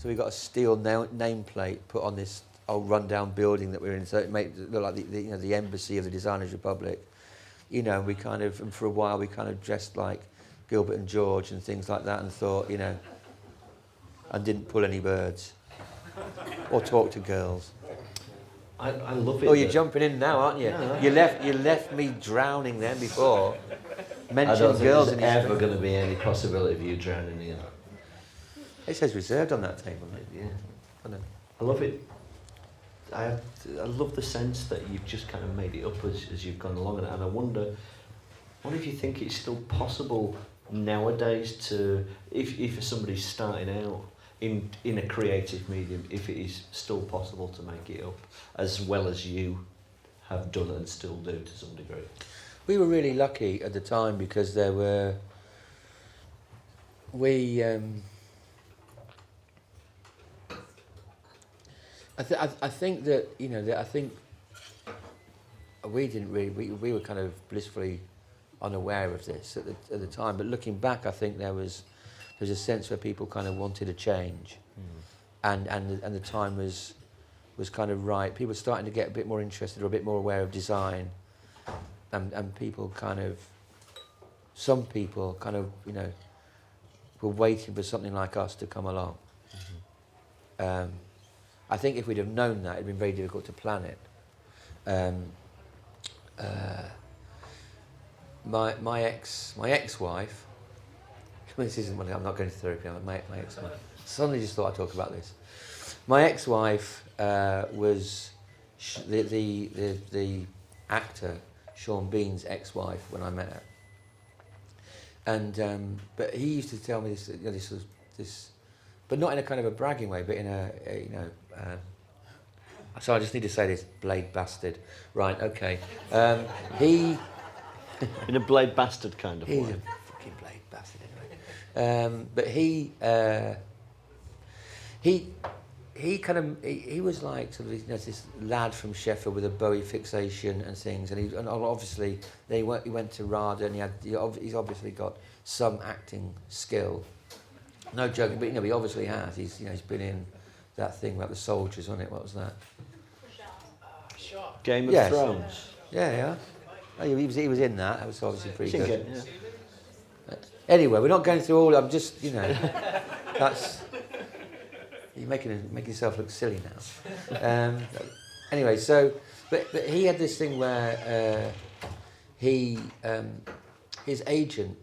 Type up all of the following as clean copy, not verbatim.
So we got a steel nameplate put on this old rundown building that we're in, so it made it look like the embassy of the Designers Republic. You know, we kind of, and for a while we kind of dressed like Gilbert and George and things like that, and thought, you know, and didn't pull any birds or talk to girls. I love it. Oh, you're jumping in now, aren't you? No. You left me drowning then before. I Mentioned don't think girls there's in ever going to be any possibility of you drowning in. It says reserved on that table, mate. Yeah, I know. I love it. I love the sense that you've just kind of made it up as you've gone along, and I wonder if you think it's still possible nowadays to, if somebody's starting out in a creative medium, if it is still possible to make it up as well as you have done and still do to some degree. We were really lucky at the time because there were, I think that, you know, I think we didn't really, we were kind of blissfully unaware of this at the time, but looking back, I think there's a sense where people kind of wanted a change, and the time was kind of right. People were starting to get a bit more interested or a bit more aware of design, and people kind of, some people kind of, you know, were waiting for something like us to come along. I think if we'd have known that, it'd been very difficult to plan it. My ex-wife. This isn't one. I'm not going to therapy. My ex-wife. Suddenly, just thought I'd talk about this. My ex-wife was the actor Sean Bean's ex-wife when I met her. And but he used to tell me this, you know, this, but not in a kind of a bragging way, but in a you know. So I just need to say this, blade bastard. Right, okay. He... In a blade bastard kind of way. He's a fucking blade bastard anyway. But he kind of, he was like sort of, you know, this lad from Sheffield with a Bowie fixation and things, and obviously he went to RADA, and he's obviously got some acting skill. No joking, but you know, he obviously has. He's been in that thing about the soldiers, wasn't it? What was that? Game of Thrones. Yeah. Oh, he was in that. That was obviously pretty good. Yeah. Anyway, we're not going through all. I'm just, you know, that's you're making yourself look silly now. Anyway, so but he had this thing where his agent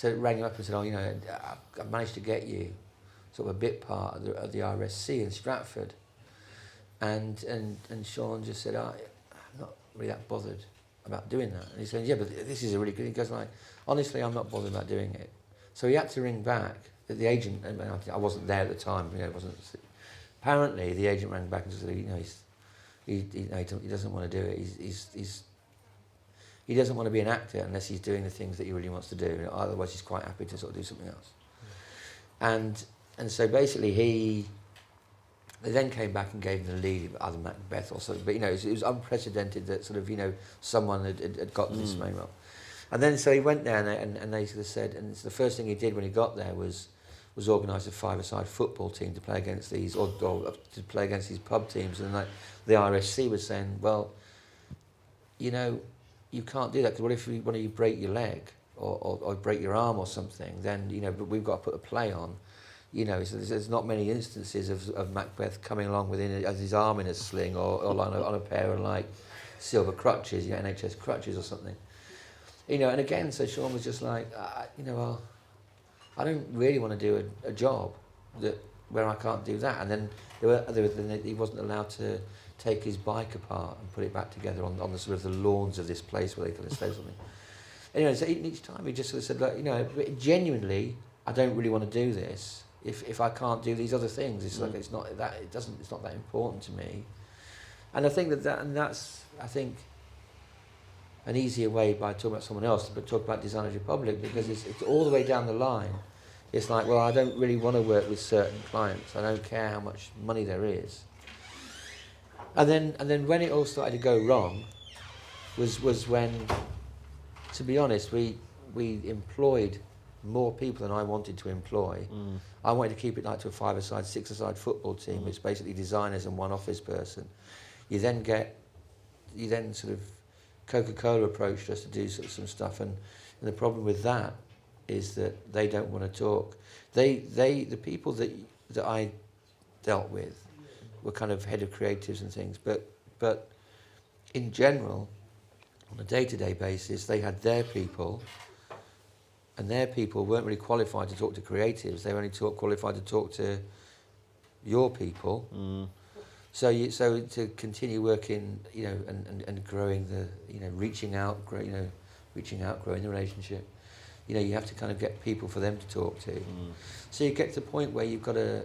rang him up and said, "Oh, you know, I managed to get you sort of a bit part of the RSC in Stratford," and Sean just said, "I'm not really that bothered about doing that." And he said, "Yeah, but this is a really good." He goes like, "Honestly, I'm not bothered about doing it." So he had to ring back. The agent, I wasn't there at the time. You know, it wasn't. Apparently, the agent rang back and said, "You know, he doesn't want to do it. He doesn't want to be an actor unless he's doing the things that he really wants to do. Otherwise, he's quite happy to sort of do something else." And so basically, they then came back and gave him the lead, either Macbeth or something. But you know, it was unprecedented that sort of, you know, someone had gotten this main role. And then so he went there, and they sort of said, and the first thing he did when he got there was organise a five-a-side football team to play against these, or to play against these pub teams. And like the RSC was saying, well, you know, you can't do that, because what if one of you break your leg or break your arm or something? Then, you know, but we've got to put a play on. You know, so there's not many instances of Macbeth coming along with his arm in a sling or on a pair of like silver crutches, you know, NHS crutches or something. You know, and again, so Sean was just like, you know, well, I don't really want to do a job where I can't do that. And then he wasn't allowed to take his bike apart and put it back together on the sort of the lawns of this place where they could stay something. Anyway, so each time he just sort of said, like, you know, genuinely, I don't really want to do this. If I can't do these other things, it's like it's not that important to me. And I think that's I think an easier way by talking about someone else, but talk about Designers Republic, because it's all the way down the line. It's like, well, I don't really want to work with certain clients. I don't care how much money there is. And then when it all started to go wrong, was when, to be honest, we employed more people than I wanted to employ. I wanted to keep it like to a 5-a-side, 6-a-side football team. It's basically designers and one office person. You then sort of, Coca-Cola approached us to do sort of some stuff, and the problem with that is that they don't want to talk. The people that I dealt with were kind of head of creatives and things, but in general, on a day-to-day basis, they had their people, and their people weren't really qualified to talk to creatives. They were only qualified to talk to your people. So to continue working, you know, and growing the, you know, reaching out, growing the relationship, you know, you have to kind of get people for them to talk to. So you get to the point where you've got a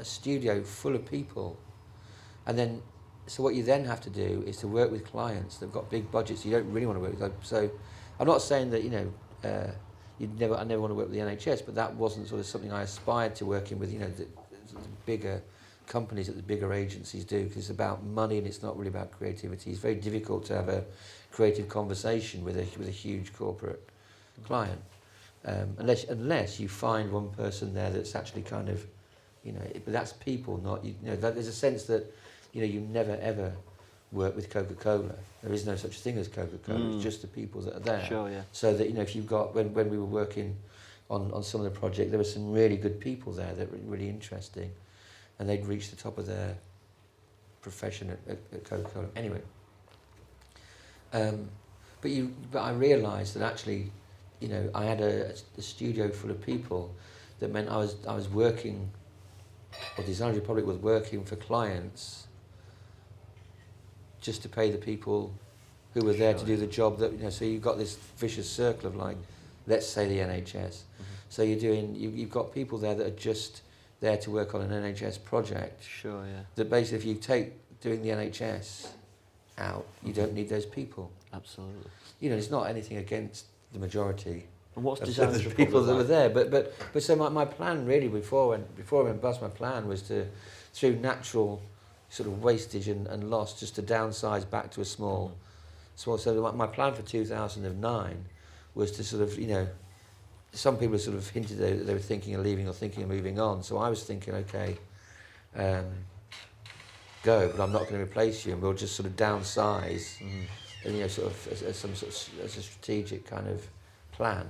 studio full of people, and then, so what you then have to do is to work with clients that've got big budgets you don't really want to work with. So I'm not saying that, you know, I never want to work with the NHS, but that wasn't sort of something I aspired to working with, you know, the bigger companies that the bigger agencies do, because it's about money and it's not really about creativity. It's very difficult to have a creative conversation with a huge corporate client, unless you find one person there that's actually kind of, you know, but that's people, not, you know, that there's a sense that, you know, you never ever work with Coca-Cola. There is no such thing as Coca-Cola. It's just the people that are there. Sure, yeah. So that, you know, if you've got, when we were working on some of the project, there were some really good people there that were really interesting, and they'd reached the top of their profession at Coca-Cola. Anyway, but I realised that actually, you know, I had a studio full of people. That meant I was working, or Designers Republic was working for clients just to pay the people who were there to do the job that, you know, so you've got this vicious circle of, like, let's say the NHS. So you've got people there that are just there to work on an NHS project. Sure, yeah. That basically, if you take doing the NHS out, you don't need those people. Absolutely. You know, it's not anything against the majority. And what's of Designers the Republic people that like? were there, but so my plan really before I went bust, my plan was to, through natural sort of wastage and loss, just to downsize back to a small. So my plan for 2009 was to sort of, you know, some people sort of hinted that they were thinking of leaving or thinking of moving on. So I was thinking, okay, go, but I'm not going to replace you, and we'll just sort of downsize, and, you know, sort of as a strategic kind of plan.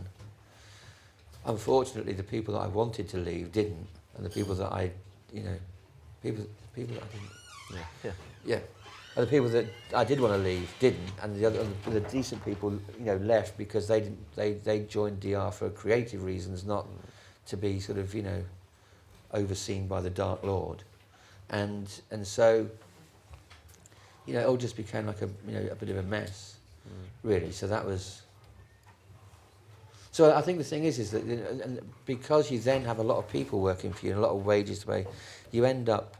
Unfortunately, the people that I wanted to leave didn't, and the people that I, you know, people that I didn't. Yeah. And the people that I did want to leave didn't, and the decent people, you know, left because they joined DR for creative reasons, not to be sort of, you know, overseen by the Dark Lord, and so, you know, it all just became like a bit of a mess, really. So that was. So I think the thing is that, and because you then have a lot of people working for you and a lot of wages to pay, you end up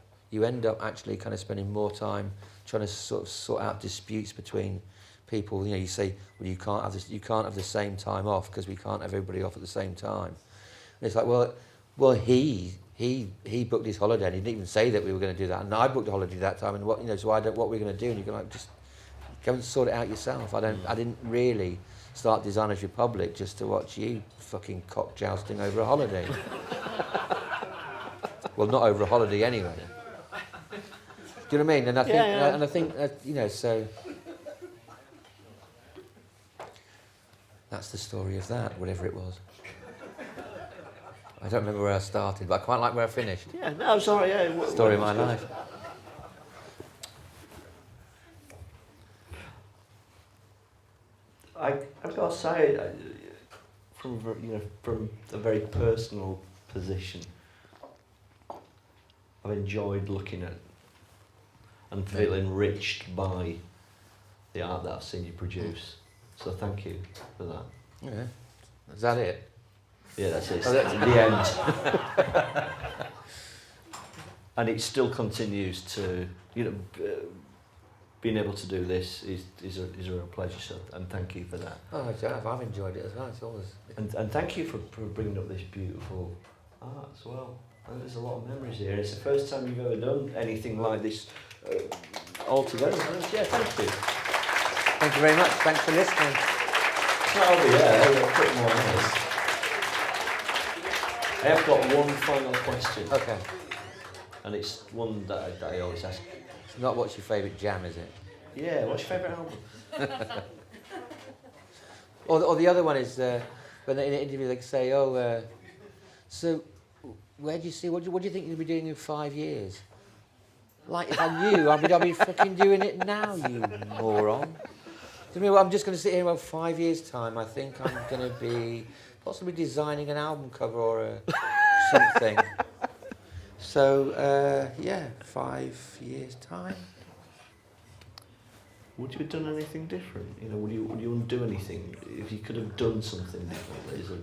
actually kind of spending more time trying to sort out disputes between people. You know, you say, well, you can't have the same time off because we can't have everybody off at the same time. And it's like, well, he booked his holiday and he didn't even say that we were going to do that, and I booked a holiday that time, and what, you know, so what we're going to do, and you can, like, just go and sort it out yourself. I didn't really start Designers Republic just to watch you fucking cock jousting over a holiday. Well, not over a holiday anyway. Do you know what I mean? And I think, you know, so that's the story of that, whatever it was. I don't remember where I started, but I quite like where I finished. Yeah, no, sorry, yeah. Story of my life. I've got to say, from a very personal position, I've enjoyed looking at and feel enriched by the art that I've seen you produce. So thank you for that. Yeah. Is that it? Yeah, that's it. Oh, that's the end. And it still continues to, you know, being able to do this is a real pleasure. So, and thank you for that. Oh, I've enjoyed it as well. It's always. And thank you for bringing up this beautiful art as well. And there's a lot of memories here. It's the first time you've ever done anything like this all together. Yeah, thank you. Thank you very much. Thanks for listening. That'll be there. We'll put more on this. I have got one final question, Okay. and it's one that I always ask. It's not what's your favourite jam, is it? Yeah, what's your favourite album? Or the other one is when they, in an interview they say, oh, so where do you see, what do you think you'll be doing in 5 years? Like, if I knew, I'd be fucking doing it now, you moron. Do you know what, I'm just going to sit here in about 5 years' time, I think I'm going to be possibly designing an album cover or something. So, yeah, 5 years' time. Would you have done anything different? You know, would you undo anything if you could have done something differently? Is it?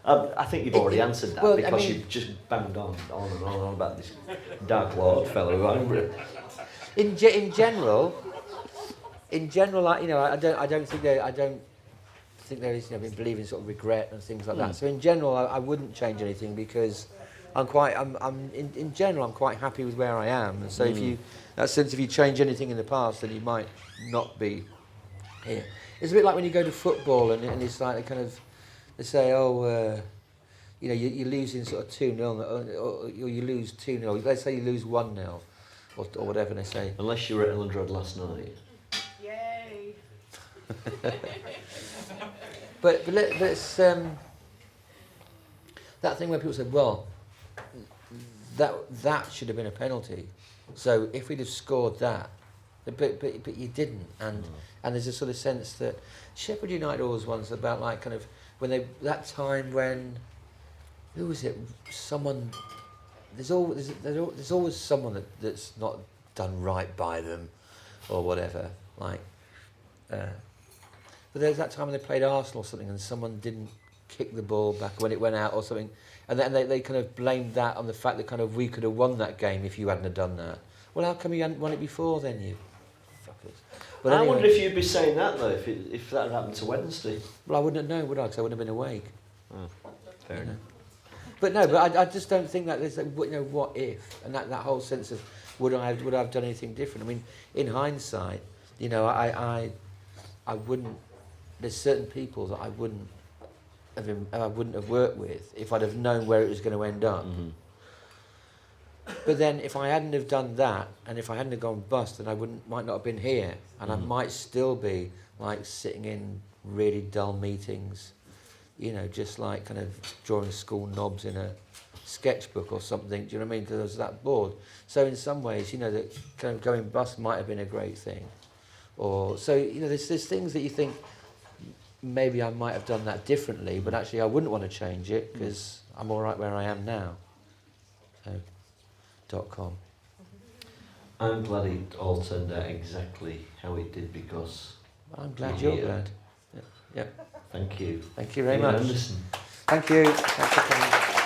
I think you've already answered that, well, because you've just banged on and on about this Dark Lord fellow. In general, like, you know, I don't think there is, you know, I believe in sort of regret and things like that. So in general, I wouldn't change anything because in general, I'm quite happy with where I am. And so if you change anything in the past, then you might not be here. It's a bit like when you go to football and it's like they say, oh, you know, you're losing sort of 2-0, or you lose 2-0. They say you lose 1-0, or whatever they say. Unless you were at Elland Road last night. Yay! but it's that thing where people say, well, that should have been a penalty. So if we'd have scored that, but you didn't, and there's a sort of sense that Sheffield United always wants about like kind of when that time when who was it? Someone there's always someone that's not done right by them, or whatever. Like, but there's that time when they played Arsenal or something, and someone didn't kick the ball back when it went out or something, and then they kind of blamed that on the fact that kind of we could have won that game if you hadn't have done that. Well, how come you hadn't won it before then, you fuckers? But I anyway, wonder if you'd be saying that though, if that had happened to Wednesday. well, I wouldn't have known, would I? Because I wouldn't have been awake. Oh, fair enough. But no, but I just don't think that there's you know, what if, and that whole sense of would I have done anything different? I mean, in hindsight, you know, I wouldn't. There's certain people that I wouldn't have worked with if I'd have known where it was going to end up. Mm-hmm. But then, if I hadn't have done that, and if I hadn't have gone bust, then I might not have been here, and I might still be like sitting in really dull meetings, you know, just like kind of drawing school knobs in a sketchbook or something. Do you know what I mean? Because I was that bored. So in some ways, you know, that kind of going bust might have been a great thing, or so you know, there's things that you think maybe I might have done that differently, but actually I wouldn't want to change it because I'm all right where I am now. So. .com. I'm glad it all turned out exactly how it did because I'm glad you're glad. Yep. Thank you. Thank you very Ian much. Anderson. Thank you. Thanks for coming.